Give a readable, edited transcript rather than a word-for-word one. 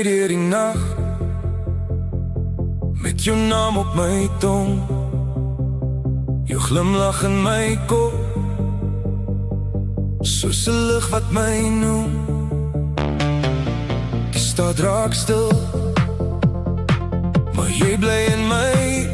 deur die nag, met jou naam op my tong, jou glimlach in my kop, soos 'n lig wat my noem. Die stad raak stil, maar jy bly in my